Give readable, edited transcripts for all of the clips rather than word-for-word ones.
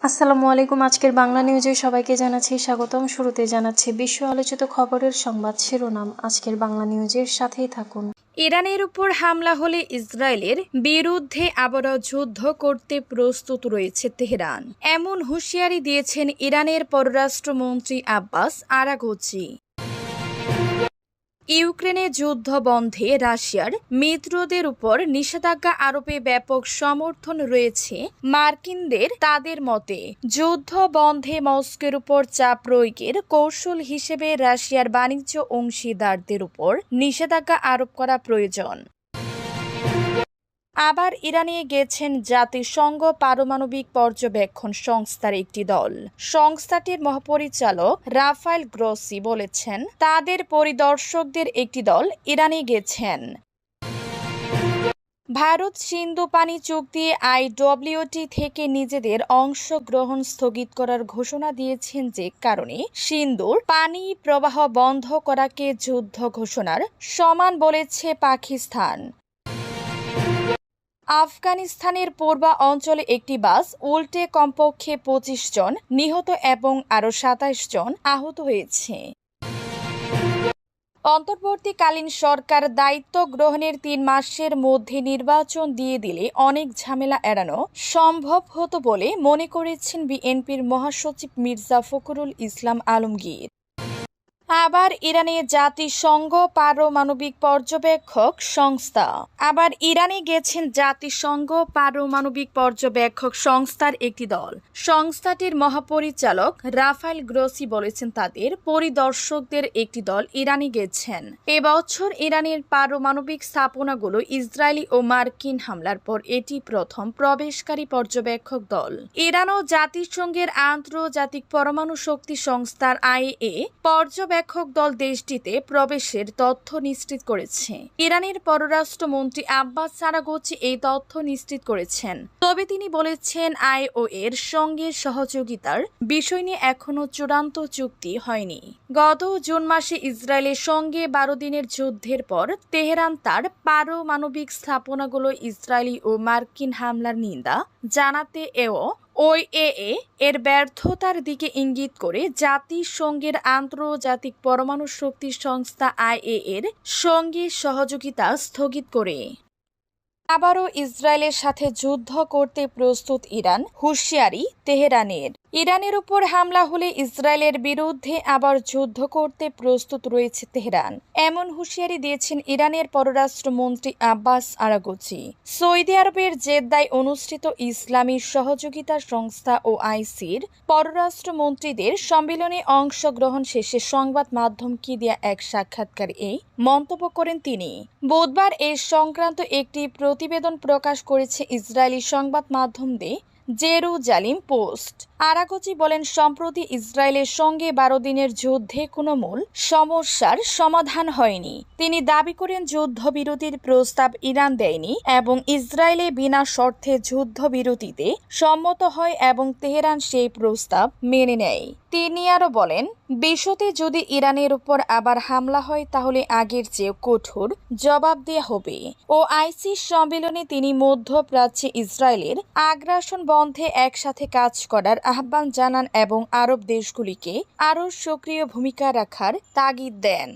আসসালামু আলাইকুম। আজকের বাংলা নিউজে সবাইকে জানাচ্ছি স্বাগতম। শুরুতে জানাচ্ছি বিশ্ব আলোচিত খবরের সংবাদ শিরোনাম। আজকের বাংলা নিউজের সাথেই থাকুন। ইরানের উপর হামলা হলে ইসরায়েলের বিরুদ্ধে আবারও যুদ্ধ করতে প্রস্তুত রয়েছে তেহরান, এমন হুঁশিয়ারি দিয়েছেন ইরানের পররাষ্ট্রমন্ত্রী আব্বাস আরাগচি। ইউক্রেনে যুদ্ধ বন্ধে রাশিয়ার মিত্রদের উপর নিষেধাজ্ঞা আরোপে ব্যাপক সমর্থন রয়েছে মার্কিনদের। তাদের মতে যুদ্ধ বন্ধে মস্কোর উপর চাপ প্রয়োগের কৌশল হিসেবে রাশিয়ার বাণিজ্য অংশীদারদের উপর নিষেধাজ্ঞা আরোপ করা প্রয়োজন। আবার ইরানে গেছেন জাতিসংঘ পারমাণবিক পর্যবেক্ষণ সংস্থার একটি দল। সংস্থাটির মহাপরিচালক রাফায়েল গ্রোসি বলেছেন, তাদের পরিদর্শকদের একটি দল ইরানে গেছেন। ভারত সিন্ধু পানি চুক্তি আইডব্লিউটি থেকে নিজেদের অংশগ্রহণ স্থগিত করার ঘোষণা দিয়েছেন, যে কারণে সিন্ধুর পানি প্রবাহ বন্ধ করাকে যুদ্ধ ঘোষণার সমান বলেছে পাকিস্তান। আফগানিস্তানের পূর্ব অঞ্চলে একটি বাস উল্টে কমপক্ষে ২৫ জন নিহত এবং আরও ২৭ জন আহত হয়েছে। অন্তর্বর্তীকালীন সরকার দায়িত্ব গ্রহণের ৩ মাসের মধ্যে নির্বাচন দিয়ে দিলে অনেক ঝামেলা এড়ানো সম্ভব হতো বলে মনে করেছেন বিএনপির মহাসচিব মির্জা ফখরুল ইসলাম আলমগীর। আবার ইরানে জাতিসংঘ পারমাণবিক পর্যবেক্ষক সংস্থা। আবার ইরানে গেছেন জাতিসংঘ পারমাণবিক পর্যবেক্ষক সংস্থার একটি দল। সংস্থাটির মহাপরিচালক রাফায়েল গ্রোসি বলেছেন, তাদের পরিদর্শকদের একটি দল ইরানে গেছেন। এবছর ইরানের পারমাণবিক স্থাপনাগুলো ইসরায়েলি ও মার্কিন হামলার পর এটি প্রথম প্রবেশকারী পর্যবেক্ষক দল। ইরান ও জাতিসংঘের আন্তর্জাতিক পরমাণু শক্তি সংস্থার আইএএ পর্যবেক্ষক দল দেশটিতে প্রবেশের তথ্য নিশ্চিত করেছে। ইরানের পররাষ্ট্রমন্ত্রী আব্বাস আরাগচি এই তথ্য নিশ্চিত করেছেন। তবে তিনি বলেছেন, আইও এর সঙ্গে সহযোগিতার বিষয় নিয়ে এখনো চূড়ান্ত চুক্তি হয়নি। গত জুন মাসে ইসরায়েলের সঙ্গে ১২ দিনের যুদ্ধের পর তেহরান তার পারমাণবিক স্থাপনাগুলো ইসরায়েলি ও মার্কিন হামলার নিন্দা জানাতে ওইএএ এর ব্যর্থতার দিকে ইঙ্গিত করে জাতিসংঘের আন্তর্জাতিক পরমাণু শক্তি সংস্থা আইএএ এর সঙ্গে সহযোগিতা স্থগিত করে। আবারও ইসরায়েলের সাথে যুদ্ধ করতে প্রস্তুত ইরান, হুঁশিয়ারি তেহরানের। ইরানের উপর হামলা হলে ইসরায়েলের বিরুদ্ধে আবার যুদ্ধ করতে প্রস্তুত রয়েছে তেহরান, এমন হুঁশিয়ারি দিয়েছেন ইরানের পররাষ্ট্রমন্ত্রী আব্বাস আরাগচি। সৌদি আরবের জেদ্দায় অনুষ্ঠিত ইসলামী সহযোগিতা সংস্থা ওআইসির পররাষ্ট্রমন্ত্রীদের সম্মেলনে অংশগ্রহণ শেষে সংবাদ মাধ্যমকে দেয়া এক সাক্ষাৎকারে এই মন্তব্য করেন তিনি। বুধবার এ সংক্রান্ত একটি প্রতিবেদন প্রকাশ করেছে ইসরায়েলি সংবাদ মাধ্যম জেরুজালিম পোস্ট। আরাগচি বলেন, সম্প্রতি ইসরায়েলের সঙ্গে ১২ দিনের যুদ্ধে কোনো মূল সমস্যার সমাধান হয়নি। তিনি দাবি করেন, যুদ্ধবিরতির প্রস্তাব ইরান দেয়নি এবং ইসরায়েলে বিনা শর্তে যুদ্ধবিরতিতে সম্মত হয় এবং তেহরান সেই প্রস্তাব মেনে নেয়। তিনি আরও বলেন, বিশ্বতে যদি ইরানের উপর আবার হামলা হয় তাহলে আগের চেয়ে কঠোর জবাব দেয়া হবে। ওআইসি সম্মেলনে তিনি মধ্যপ্রাচ্যে ইসরায়েলের আগ্রাসন বন্ধে একসাথে কাজ করার আহ্বান জানান এবং আরব দেশগুলিকে আরও সক্রিয় ভূমিকা রাখার তাগিদ দেন।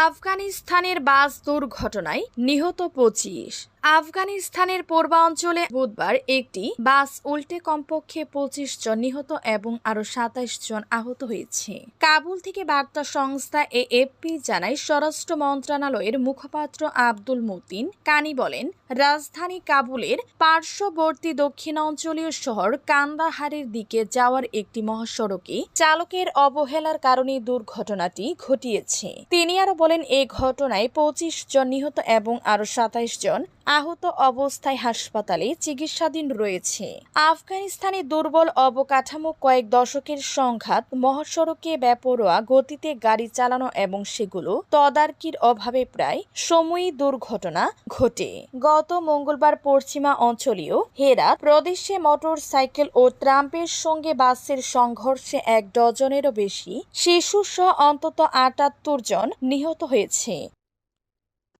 আফগানিস্তানের বাস দুর্ঘটনায় নিহত ২৫। আফগানিস্তানের পূর্বাঞ্চলে বুধবার একটি বাস উল্টে কমপক্ষে ২৫ জন নিহত এবং আরও ২৭ জন আহত হয়েছে। কাবুল থেকে বার্তা সংস্থা এএফপি জানায়, স্বরাষ্ট্র মন্ত্রণালয়ের মুখপাত্র আব্দুল মতিন কানি বলেন, রাজধানী কাবুলের পার্শ্ববর্তী দক্ষিণাঞ্চলীয় শহর কান্দাহারের দিকে যাওয়ার একটি মহাসড়কে চালকের অবহেলার কারণে দুর্ঘটনাটি ঘটিয়েছে। তিনি আরও বলেন, এই ঘটনায় ২৫ জন নিহত এবং আরও ২৭ জন আহত অবস্থায় হাসপাতালে চিকিৎসাধীন রয়েছে। আফগানিস্তানে দুর্বল অবকাঠামো, কয়েক দশকের সংঘাত, মহাসড়কে বেপরোয়া গতিতে গাড়ি চালানো এবং সেগুলো তদারকির অভাবে প্রায় সময়ই দুর্ঘটনা ঘটে। গত মঙ্গলবার পশ্চিমা অঞ্চলীয় হেরাত প্রদেশে মোটর সাইকেল ও ট্রাম্পের সঙ্গে বাসের সংঘর্ষে ১ ডজনেরও বেশি শিশুসহ অন্তত ৭৮ জন নিহত হয়েছে।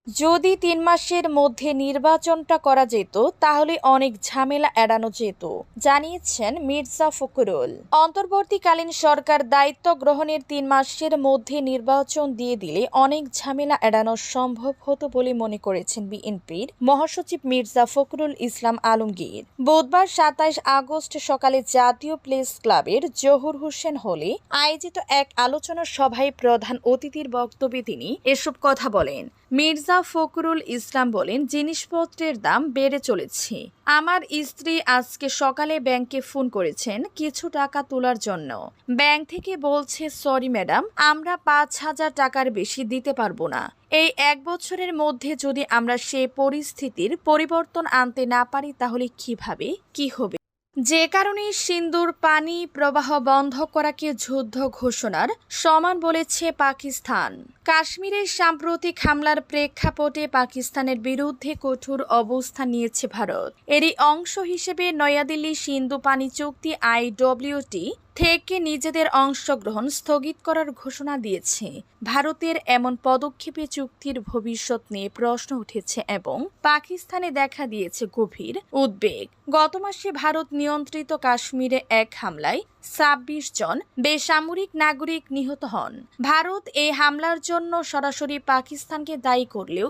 যদি ৩ মাসের মধ্যে নির্বাচনটা করা যেত তাহলে অনেক ঝামেলা এড়ানো যেত, জানিয়েছেন মির্জা ফখরুল। অন্তর্বর্তীকালীন সরকার দায়িত্ব গ্রহণের ৩ মাসের মধ্যে নির্বাচন দিয়ে দিলে অনেক ঝামেলা এড়ানো সম্ভব হতো বলে মনে করেছেন বিএনপির মহাসচিব মির্জা ফখরুল ইসলাম আলমগীর। বুধবার ২৭ আগস্ট সকালে জাতীয় প্রেস ক্লাবের জহুর হোসেন হলে আয়োজিত এক আলোচনা সভায় প্রধান অতিথির বক্তব্যে তিনি এসব কথা বলেন। মির্জা ফখরুল ইসলাম বলেন, জিনিসপত্রের দাম বেড়ে চলেছে। আমার স্ত্রী আজকে সকালে ব্যাংকে ফোন করেছেন কিছু টাকা তোলার জন্য। ব্যাংক থেকে বলছে, সরি ম্যাডাম, আমরা ৫,০০০ টাকার বেশি দিতে পারবো না। এই ১ বছরের মধ্যে যদি আমরা সেই পরিস্থিতির পরিবর্তন আনতে না পারি তাহলে কিভাবে কি হবে? যে কারণে সিন্ধুর পানি প্রবাহ বন্ধ করাকে যুদ্ধ ঘোষণার সমান বলেছে পাকিস্তান। কাশ্মীরের সাম্প্রতিক হামলার প্রেক্ষাপটে পাকিস্তানের বিরুদ্ধে কঠোর অবস্থান নিয়েছে ভারত। এরই অংশ হিসেবে নয়াদিল্লি সিন্ধু পানি চুক্তি IWT থেকে নিজেদের অংশগ্রহণ স্থগিত করার ঘোষণা দিয়েছে। ভারতের এমন পদক্ষেপে চুক্তির ভবিষ্যৎ নিয়ে প্রশ্ন উঠেছে এবং পাকিস্তানে দেখা দিয়েছে গভীর উদ্বেগ। গত মাসে ভারত নিয়ন্ত্রিত কাশ্মীরে এক হামলায় ২৬ জন বেসামরিক নাগরিক নিহত হন। ভারত এই হামলার জন্য সরাসরি পাকিস্তানকে দায়ী করলেও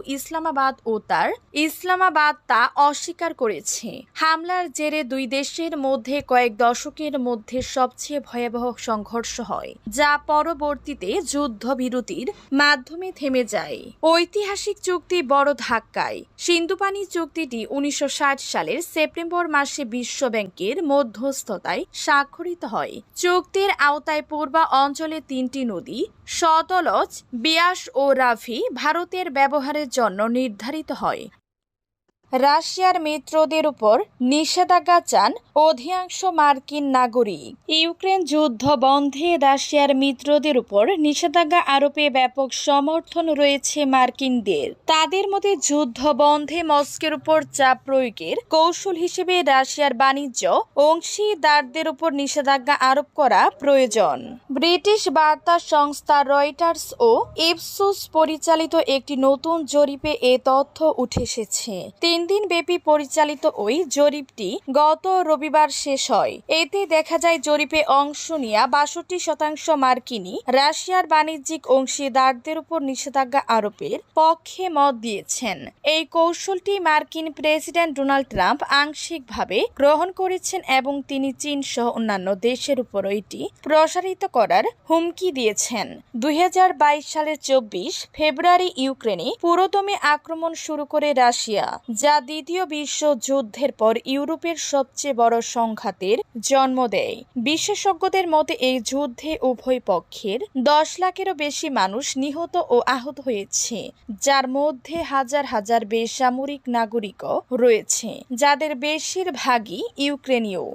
ইসলামাবাদ তা অস্বীকার করেছে। হামলার জেরে দুই দেশের মধ্যে কয়েক দশকের মধ্যে সবচেয়ে ভয়াবহ সংঘর্ষ হয়, যা পরবর্তীতে যুদ্ধবিরতির মাধ্যমে থেমে যায়। ঐতিহাসিক চুক্তি বড় ধাক্কায়। সিন্ধু পানি চুক্তিটি ১৯৬০ সালের সেপ্টেম্বর মাসে বিশ্ব ব্যাংকের মধ্যস্থতায় স্বাক্ষরিত হয়। চুক্তির আওতায় পূর্ব অঞ্চলে ৩টি নদী সতলজ, বিয়াস ও রাভি ভারতের ব্যবহারের জন্য নির্ধারিত হয়। রাশিয়ার মিত্রদের উপর নিষেধাজ্ঞা চান অধিকাংশ মার্কিন নাগরিক। ইউক্রেন যুদ্ধ বন্ধে রাশিয়ার মিত্রদের উপর নিষেধাজ্ঞা আরোপে ব্যাপক সমর্থন রয়েছে মার্কিনদের। তাদের মধ্যে যুদ্ধ বন্ধে মস্কোর উপর চাপ প্রয়োগের কৌশল হিসেবে রাশিয়ার বাণিজ্য অংশীদারদের উপর নিষেধাজ্ঞা আরোপ করা প্রয়োজন। ব্রিটিশ বার্তা সংস্থা রয়টার্স ও ইপসোস পরিচালিত একটি নতুন জরিপে এ তথ্য উঠে এসেছে। ৩ দিন ব্যাপী পরিচালিত ওই জরিপটি গত রবিবার শেষ হয়। এতে দেখা যায় জরিপে অংশ নেয়া ৬২% মার্কিনী রাশিয়ার বাণিজ্যিক অংশীদারদের উপর নিষেধাজ্ঞা আরোপের পক্ষে মত দিয়েছেন। এই কৌশলটি মার্কিন প্রেসিডেন্ট ডোনাল্ড ট্রাম্প আংশিকভাবে গ্রহণ করেছেন এবং তিনি চীন সহ অন্যান্য দেশের উপর এটি প্রসারিত করার হুমকি দিয়েছেন। ২০২২ সালের ২৪ ফেব্রুয়ারি ইউক্রেনে পুরোদমে আক্রমণ শুরু করে রাশিয়া, যা দ্বিতীয় বিশ্বযুদ্ধের পর ইউরোপের সবচেয়ে বড় সংঘাতের জন্ম দেয়। বিশেষজ্ঞদের মতে এই যুদ্ধে উভয় পক্ষের ১০ লাখেরও বেশি মানুষ নিহত ও আহত হয়েছে, যার মধ্যে হাজার হাজার বেসামরিক নাগরিকও রয়েছে, যাদের বেশিরভাগই ইউক্রেনীয়।